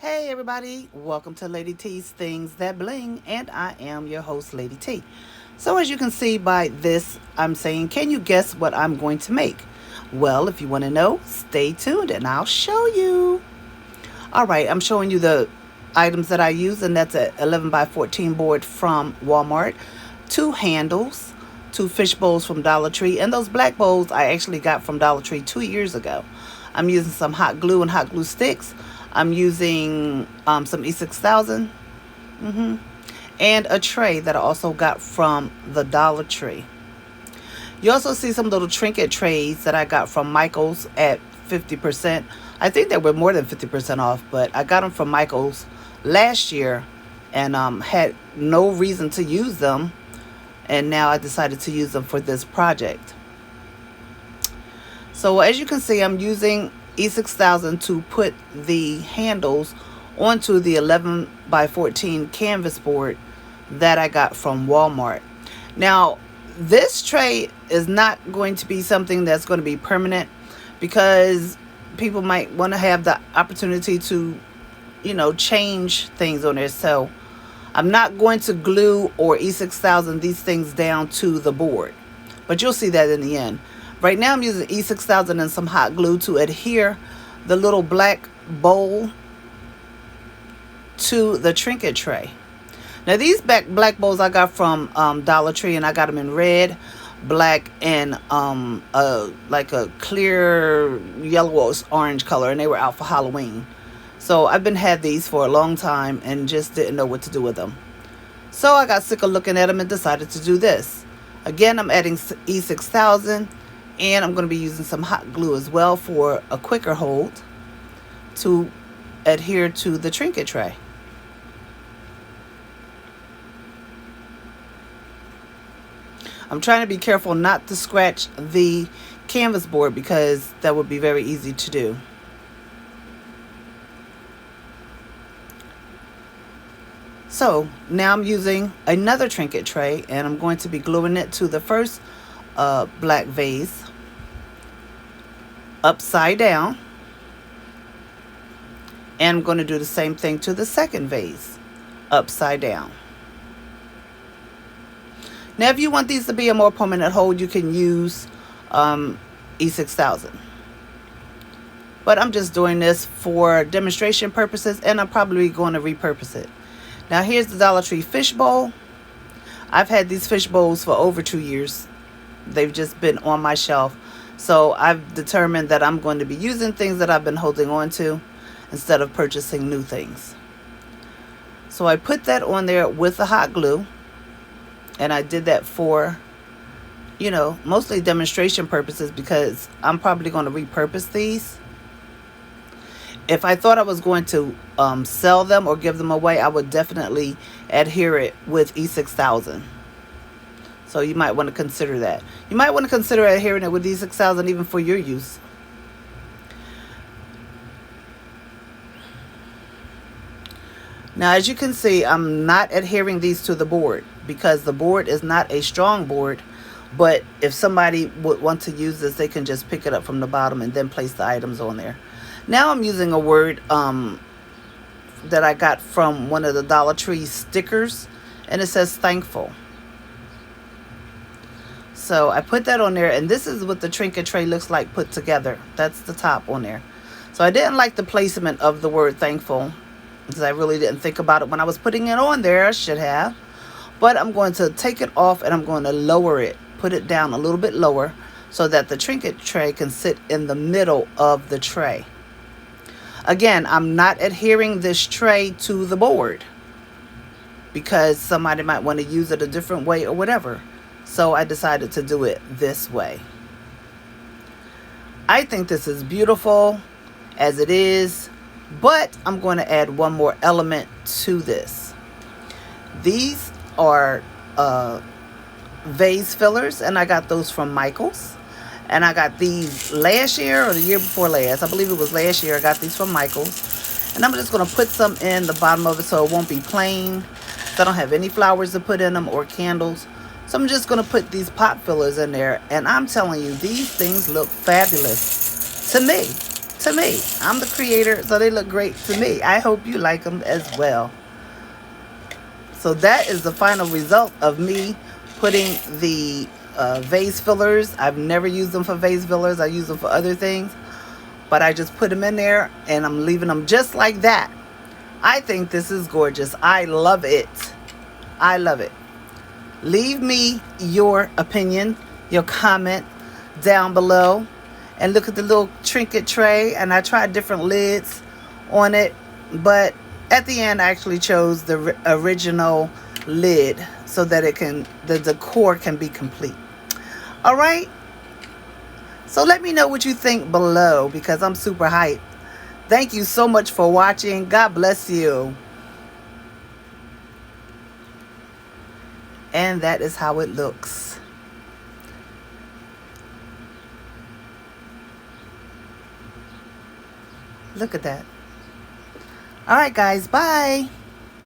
Hey everybody, welcome to Lady T's Things That Bling, and I am your host, Lady T. So as you can see by this, I'm saying, can you guess what I'm going to make? Well, if you want to know, stay tuned and I'll show you. Alright, I'm showing you the items that I use, and that's an 11 by 14 board from Walmart, 2 handles, 2 fish bowls from Dollar Tree, and those black bowls I actually got from Dollar Tree 2 years ago. I'm using some hot glue and hot glue sticks. I'm using some E6000 and a tray that I also got from the Dollar Tree. You also see some little Trinket trays that I got from Michael's at 50%. I think they were more than 50% off, but I got them from Michael's last year and had no reason to use them. And now I decided to use them for this project. So as you can see, I'm using E6000 to put the handles onto the 11 by 14 canvas board that I got from Walmart. Now, this tray is not going to be something that's going to be permanent because people might want to have the opportunity to, change things on there. So I'm not going to glue or E6000 these things down to the board, but you'll see that in the end. Right now I'm using E6000 and some hot glue to adhere the little black bowl to the Trinket tray. Now these black bowls I got from Dollar Tree, and I got them in red, black, and like a clear yellowish orange color, and they were out for Halloween. So I've had these for a long time and just didn't know what to do with them. So I got sick of looking at them and decided to do this. Again, I'm adding E6000. And I'm going to be using some hot glue as well for a quicker hold to adhere to the Trinket tray. I'm trying to be careful not to scratch the canvas board because that would be very easy to do. So now I'm using another Trinket tray, and I'm going to be gluing it to the first black vase upside down, and I'm going to do the same thing to the second vase upside down. Now if you want these to be a more permanent hold, you can use E6000, but I'm just doing this for demonstration purposes, and I'm probably going to repurpose it. Now here's the Dollar Tree fish bowl. I've had these fish bowls for over 2 years. They've just been on my shelf. So I've determined that I'm going to be using things that I've been holding on to instead of purchasing new things. So I put that on there with the hot glue. And I did that for, mostly demonstration purposes because I'm probably going to repurpose these. If I thought I was going to sell them or give them away, I would definitely adhere it with E6000. So you might want to consider that. You might want to consider adhering it with E6000 even for your use. Now, as you can see, I'm not adhering these to the board because the board is not a strong board. But if somebody would want to use this, they can just pick it up from the bottom and then place the items on there. Now I'm using a word that I got from one of the Dollar Tree stickers, and it says thankful. So I put that on there, and this is what the Trinket tray looks like put together. That's the top on there. So I didn't like the placement of the word thankful because I really didn't think about it when I was putting it on there. I should have. But I'm going to take it off, and I'm going to lower it, put it down a little bit lower so that the Trinket tray can sit in the middle of the tray. Again, I'm not adhering this tray to the board because somebody might want to use it a different way or whatever. So I decided to do it this way. I think this is beautiful as it is, but I'm going to add one more element to this. These are vase fillers, and I got those from Michael's. And I got these last year or the year before last. I believe it was last year. I got these from Michael's. And I'm just going to put some in the bottom of it so it won't be plain. So I don't have any flowers to put in them or candles. So I'm just going to put these pot fillers in there. And I'm telling you, these things look fabulous to me. to me. I'm the creator, so they look great to me. I hope you like them as well. So that is the final result of me putting the vase fillers. I've never used them for vase fillers. I use them for other things. But I just put them in there and I'm leaving them just like that. I think this is gorgeous. I love it. I love it. Leave me your opinion, your comment down below. And look at the little trinket tray. And I tried different lids on it. But at the end, I actually chose the original lid so that the decor can be complete. All right. So let me know what you think below because I'm super hyped. Thank you so much for watching. God bless you. And that is how it looks. Look at that. All right, guys. Bye.